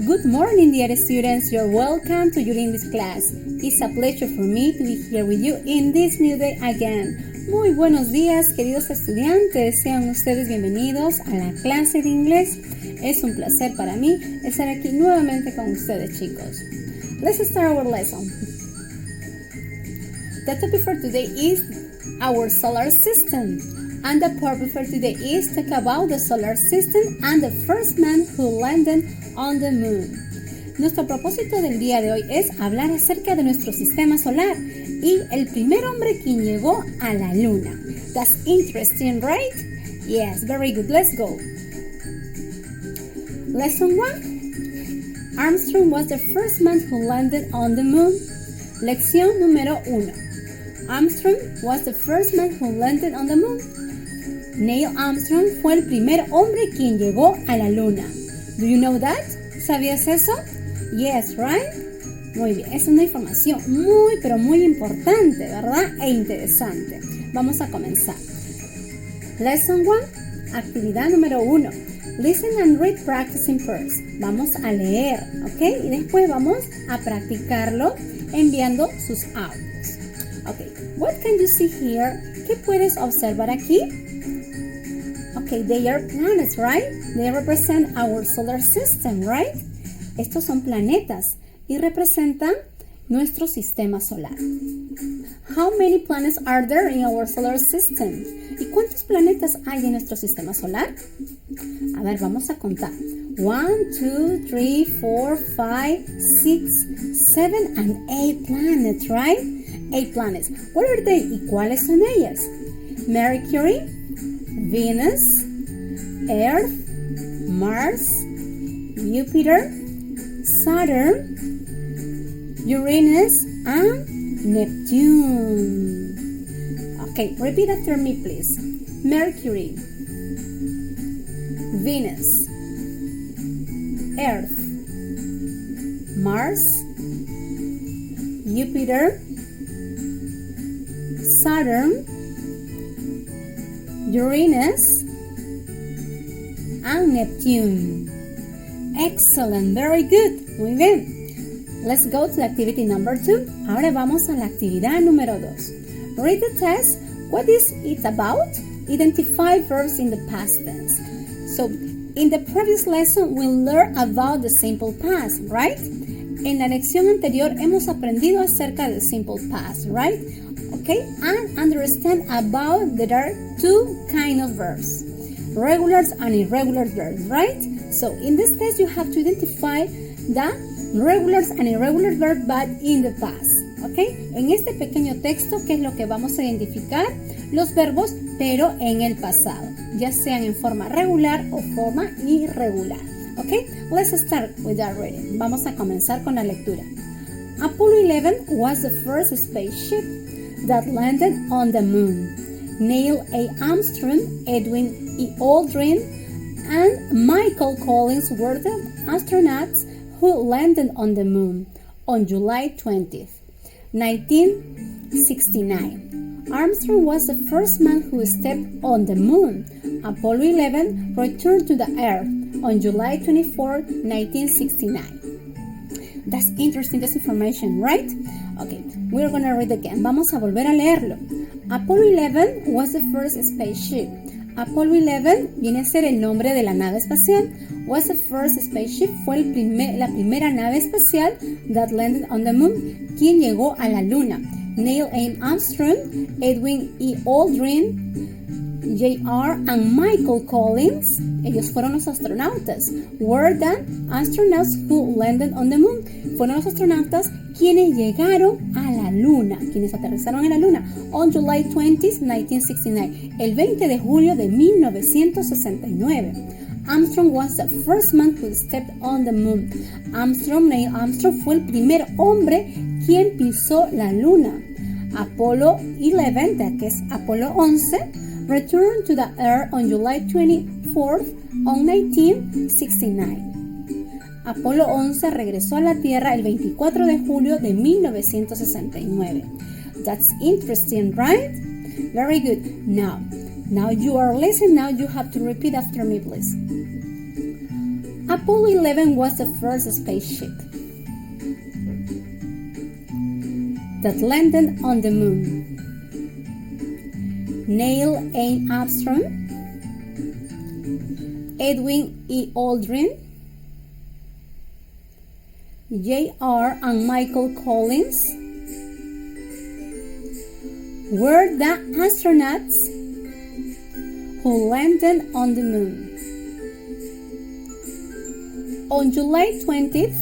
Good morning, dear students. You're welcome to your English class. It's a pleasure for me to be here with you in this new day again. Muy buenos días, queridos estudiantes. Sean ustedes bienvenidos a la clase de inglés. Es un placer para mí estar aquí nuevamente con ustedes, chicos. Let's start our lesson. The topic for today is our solar system. And the purpose for today is to talk about the solar system and the first man who landed on the moon. Nuestro propósito del día de hoy es hablar acerca de nuestro sistema solar y el primer hombre quien llegó a la luna. That's interesting, right? Yes, very good. Let's go. Lesson 1. Armstrong was the first man who landed on the moon. Lección número 1. Armstrong was the first man who landed on the moon. Neil Armstrong fue el primer hombre quien llegó a la luna. Do you know that? ¿Sabías eso? Yes, right? Muy bien, es una información pero muy importante, ¿verdad? E interesante. Vamos a comenzar. Lesson 1, actividad número 1. Listen and read practicing first. Vamos a leer, ¿ok? Y después vamos a practicarlo enviando sus audios. Ok, what can you see here? ¿Qué puedes observar aquí? Okay, they are planets, right? They represent our solar system, right? Estos son planetas y representan nuestro sistema solar. How many planets are there in our solar system? ¿Y cuántos planetas hay en nuestro sistema solar? A ver, vamos a contar. 1, 2, 3, 4, 5, 6, 7 and 8 planets, right? 8 planets. What are they? ¿Y cuáles son ellas? Mercury, Venus, Earth, Mars, Jupiter, Saturn, Uranus, and Neptune. Okay, repeat after me, please. Mercury, Venus, Earth, Mars, Jupiter, Saturn, Uranus, and Neptune. Excellent, very good. Muy bien. Let's go to activity number 2. Ahora vamos a la actividad número 2. Read the test. What is it about? Identify verbs in the past tense. So, in the previous lesson, we learned about the simple past, right? En la lección anterior hemos aprendido acerca del simple past, right? Okay, and understand about there are two kinds of verbs, regulars and irregular verbs, right? So in this test you have to identify the regulars and irregular verbs but in the past, okay? En este pequeño texto, ¿qué es lo que vamos a identificar? Los verbos, pero en el pasado, ya sean en forma regular o forma irregular, okay? Let's start with that reading. Vamos a comenzar con la lectura. Apollo 11 was the first spaceship that landed on the moon. Neil A. Armstrong, Edwin E. Aldrin, and Michael Collins were the astronauts who landed on the moon on July 20th, 1969. Armstrong was the first man who stepped on the moon. Apollo 11 returned to the Earth on July 24, 1969. That's interesting, this information, right? Okay, we're gonna read again. Vamos a volver a leerlo. Apollo 11 was the first spaceship. Apollo 11 viene a ser el nombre de la nave espacial. Was the first spaceship, fue la primera nave espacial that landed on the moon, quien llegó a la luna. Neil A. Armstrong, Edwin E. Aldrin, J.R. and Michael Collins, ellos fueron los astronautas. Were the astronauts who landed on the moon. Fueron los astronautas quienes llegaron a la luna, quienes aterrizaron en la luna. On July 20, 1969, el 20 de julio de 1969. Armstrong was the first man who stepped on the moon. Neil Armstrong fue el primer hombre quien pisó la luna. Apollo 11, que es Apolo 11, returned to the Earth on July 24th on 1969. Apolo 11 regresó a la Tierra el 24 de julio de 1969. That's interesting, right? Very good. Now you are listening. Now you have to repeat after me, please. Apollo 11 was the first spaceship that landed on the moon. Neil A. Armstrong, Edwin E. Aldrin, J.R. and Michael Collins were the astronauts who landed on the moon. On July 20th,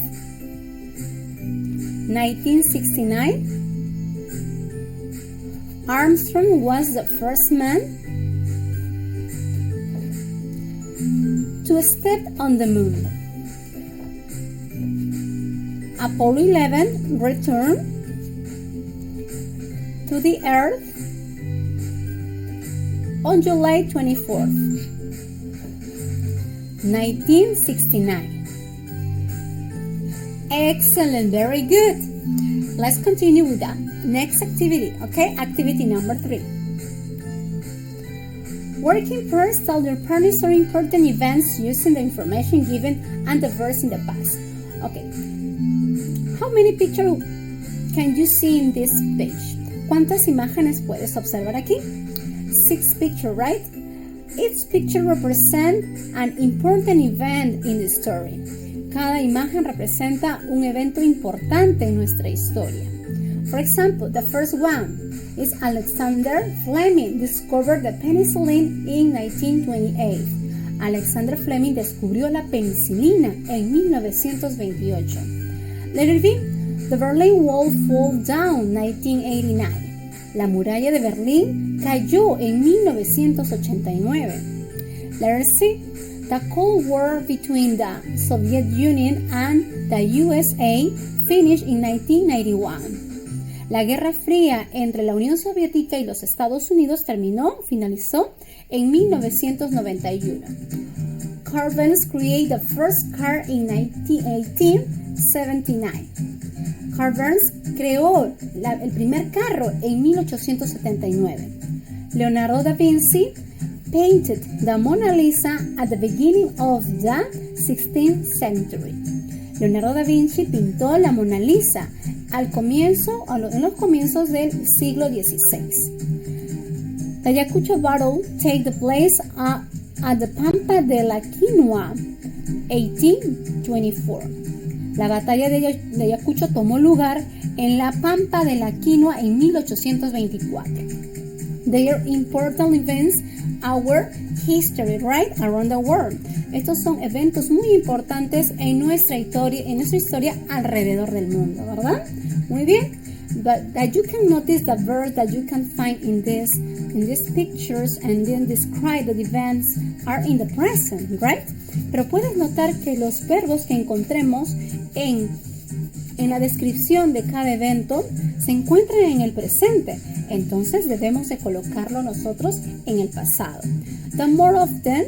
1969, Armstrong was the first man to step on the moon. Apollo 11 returned to the Earth on July 24th, 1969. Excellent, very good. Let's continue with the next activity, okay? Activity number 3. Working pairs tell their partners or important events using the information given and the verbs in the past. Okay. How many pictures can you see in this page? ¿Cuántas imágenes puedes observar aquí? 6 pictures, right? Each picture represents an important event in the story. Cada imagen representa un evento importante en nuestra historia. For example, the first one is Alexander Fleming discovered the penicillin in 1928. Alexander Fleming descubrió la penicilina en 1928. Letter B, the Berlin Wall fell down 1989. La muralla de Berlín cayó en 1989. Letter C, the Cold War between the Soviet Union and the USA finished in 1991. La Guerra Fría entre la Unión Soviética y los Estados Unidos finalizó en 1991. Car Benz created the first car in 1879. Car Benz creó el primer carro en 1879. Leonardo da Vinci painted the Mona Lisa at the beginning of the 16th century. Leonardo da Vinci pintó la Mona Lisa en los comienzos del siglo XVI. The Ayacucho Battle take the place at the Pampa de la Quinoa, 1824. La batalla de Ayacucho tomó lugar en la Pampa de la Quinoa en 1824. They are important events our history, right, around the world. Estos son eventos muy importantes en nuestra historia alrededor del mundo, ¿verdad? Muy bien. But that you can notice the verbs that you can find in these pictures and then describe the events are in the present, right? Pero puedes notar que los verbos que encontremos en la descripción de cada evento se encuentran en el presente. Entonces debemos de colocarlo nosotros en el pasado. The more of them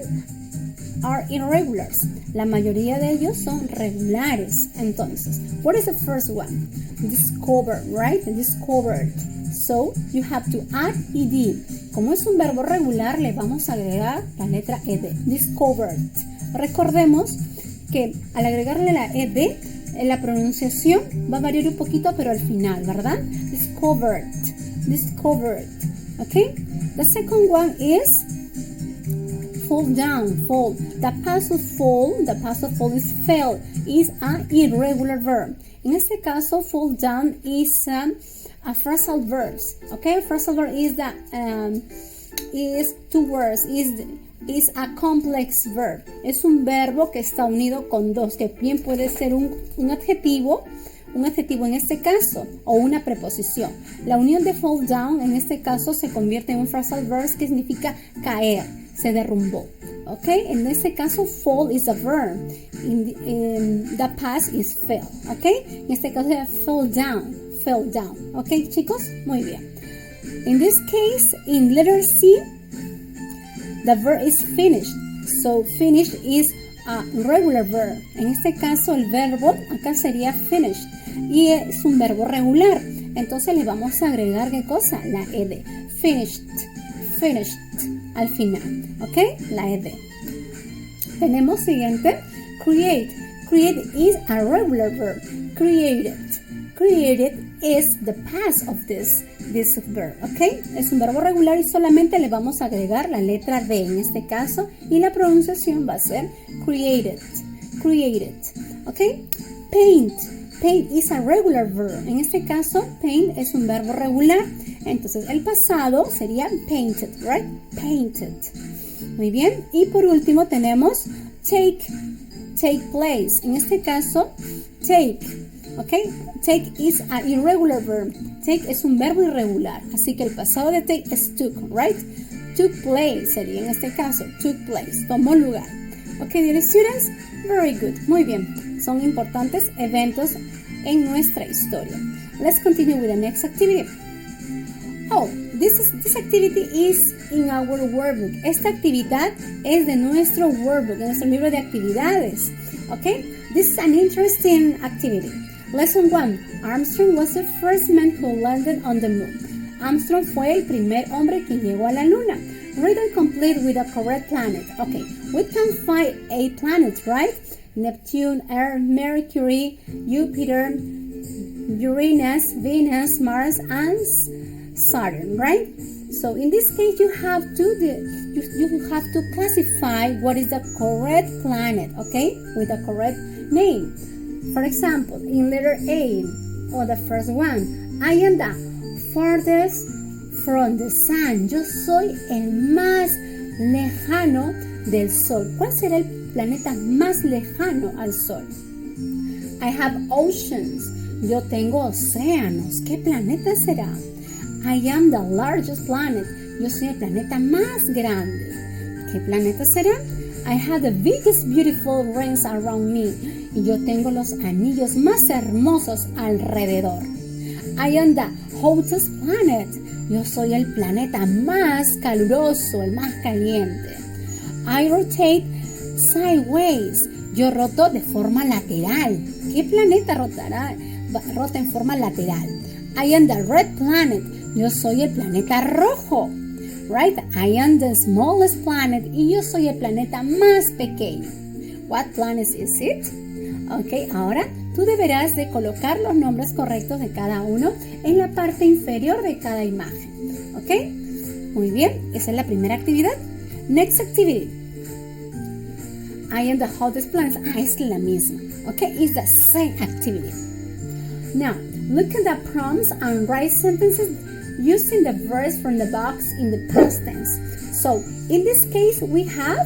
are irregulars. La mayoría de ellos son regulares. Entonces, what is the first one? Discover, right? Discovered. So, you have to add ed. Como es un verbo regular, le vamos a agregar la letra ed. Discovered. Recordemos que al agregarle la ed, la pronunciación va a variar un poquito, pero al final, ¿verdad? Discovered. Discovered. Okay? The second one is fall down, fall. The past of fall is fell, is an irregular verb. En este caso, fall down is a phrasal verb. Okay? A phrasal verb is two words, is a complex verb. Es un verbo que está unido con dos, que bien puede ser un adjetivo en este caso, o una preposición. La unión de fall down en este caso se convierte en un phrasal verb que significa caer, se derrumbó. ¿Ok? En este caso, fall is a verb. The past is fell. ¿Ok? En este caso, fell down. ¿Ok, chicos? Muy bien. In this case, in letter C, the verb is finished. So, finished is a regular verb. En este caso, el verbo acá sería finished. Y es un verbo regular. Entonces, le vamos a agregar, ¿qué cosa? La ed. Finished. Al final. ¿Ok? La ed. Tenemos siguiente Create. Create is a regular verb. Created. Created is the past of this verb, ¿ok? Es un verbo regular y solamente le vamos a agregar la letra D en este caso y la pronunciación va a ser created, created, ¿ok? Paint. Paint is a regular verb. En este caso, paint es un verbo regular. Entonces, el pasado sería painted, right? Painted. Muy bien. Y por último tenemos take. Take place. En este caso, take. ¿Ok? Take is an irregular verb. Take es un verbo irregular. Así que el pasado de take es took, right? Took place sería en este caso. Took place. Tomó lugar. ¿Ok, dear students? Very good. Muy bien. Son importantes eventos en nuestra historia. Let's continue with the next activity. Oh, this activity is in our workbook. Esta actividad es de nuestro workbook, de nuestro libro de actividades. Okay? This is an interesting activity. Lesson 1. Armstrong was the first man who landed on the moon. Armstrong fue el primer hombre que llegó a la luna. Read and complete with the correct planet. Okay, we can find 8 planets, right? Neptune, Earth, Mercury, Jupiter, Uranus, Venus, Mars, and Saturn, right? So in this case, you have to classify what is the correct planet, okay, with the correct name. For example, in letter A, or the first one, I am the farthest from the sun. Yo soy el más lejano del sol. ¿Cuál será el planeta más lejano al sol? I have oceans. Yo tengo océanos. ¿Qué planeta será? I am the largest planet. Yo soy el planeta más grande. ¿Qué planeta será? I have the biggest beautiful rings around me. Y yo tengo los anillos más hermosos alrededor. I am the hottest planet. Yo soy el planeta más caluroso, el más caliente. I rotate sideways. Yo roto de forma lateral. ¿Qué planeta rota en forma lateral? I am the red planet. Yo soy el planeta rojo. Right? I am the smallest planet. Y yo soy el planeta más pequeño. What planet is it? Ok, ahora tú deberás de colocar los nombres correctos de cada uno en la parte inferior de cada imagen. Ok, muy bien, esa es la primera actividad. Next activity. I am the hottest planet. Es la misma. Ok, it's the same activity. Now, look at the prompts and write sentences using the verbs from the box in the past tense. So, in this case, we have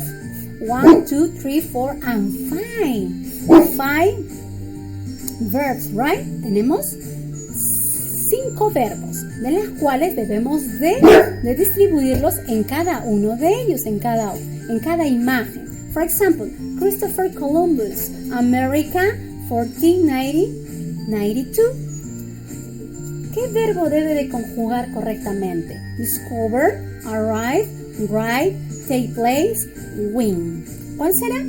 1, 2, 3, 4, and 5 verbs, right? Tenemos 5 verbos, de las cuales debemos de distribuirlos en cada uno de ellos, en cada imagen. For example, Christopher Columbus, America, 1492. ¿Qué verbo debe de conjugar correctamente? Discover, arrive, write, take place, win. ¿Cuál será?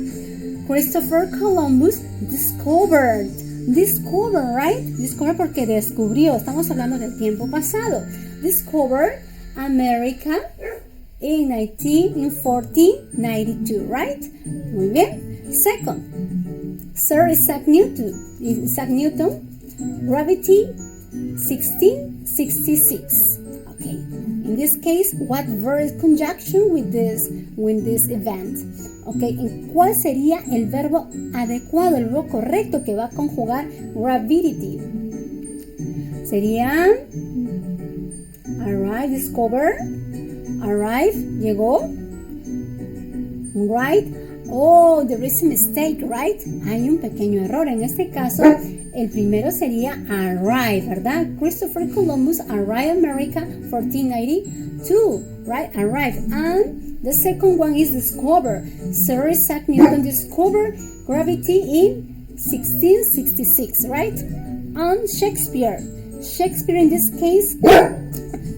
Christopher Columbus discovered. Discover, right? Discover porque descubrió. Estamos hablando del tiempo pasado. Discovered America in 1492, right? Muy bien. Second, Sir Isaac Newton, gravity 1666. Okay. In this case, what verb is conjunction with this event? Okay. ¿Cuál sería el verbo adecuado, el verbo correcto que va a conjugar gravity? Sería arrive, discover, arrive, llegó, right. Oh, there is a mistake, right? Hay un pequeño error. En este caso, el primero sería arrive, ¿verdad? Christopher Columbus arrived America 1492, right? Arrive. And the second one is discover. Sir Isaac Newton discovered gravity in 1666, right? And Shakespeare. Shakespeare in this case,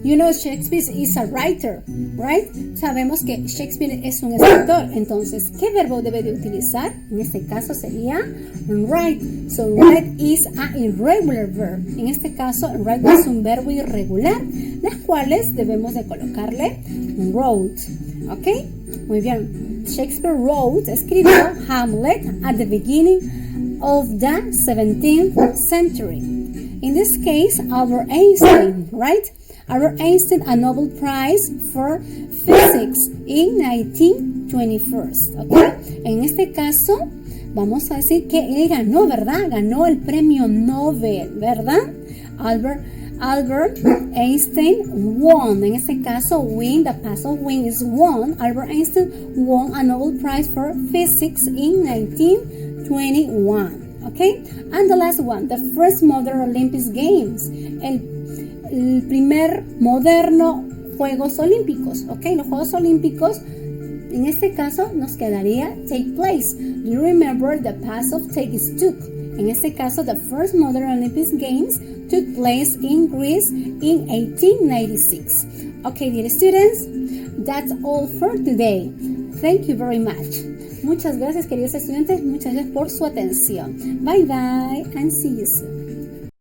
you know, Shakespeare is a writer, right? Sabemos que Shakespeare es un escritor. Entonces, ¿qué verbo debe de utilizar? En este caso sería write. So, write is a irregular verb. En este caso, write es un verbo irregular, las cuales debemos de colocarle wrote. ¿Ok? Muy bien. Shakespeare escribió Hamlet at the beginning of the 17th century. In this case, Albert Einstein, right? Albert Einstein, a Nobel Prize for Physics in 1921, ¿ok? En este caso, vamos a decir que él ganó, ¿verdad? Ganó el premio Nobel, ¿verdad? Albert Einstein won. En este caso, win, the past of win is won. Albert Einstein won a Nobel Prize for Physics in 1921. Okay? And the last one, the first modern Olympic Games. El primer moderno Juegos Olímpicos. Okay? Los Juegos Olímpicos, en este caso, nos quedaría take place. Do you remember the past of take is took? En este caso, the first modern Olympic Games took place in Greece in 1896. Okay, dear students, that's all for today. Thank you very much. Muchas gracias, queridos estudiantes. Muchas gracias por su atención. Bye bye and see you soon.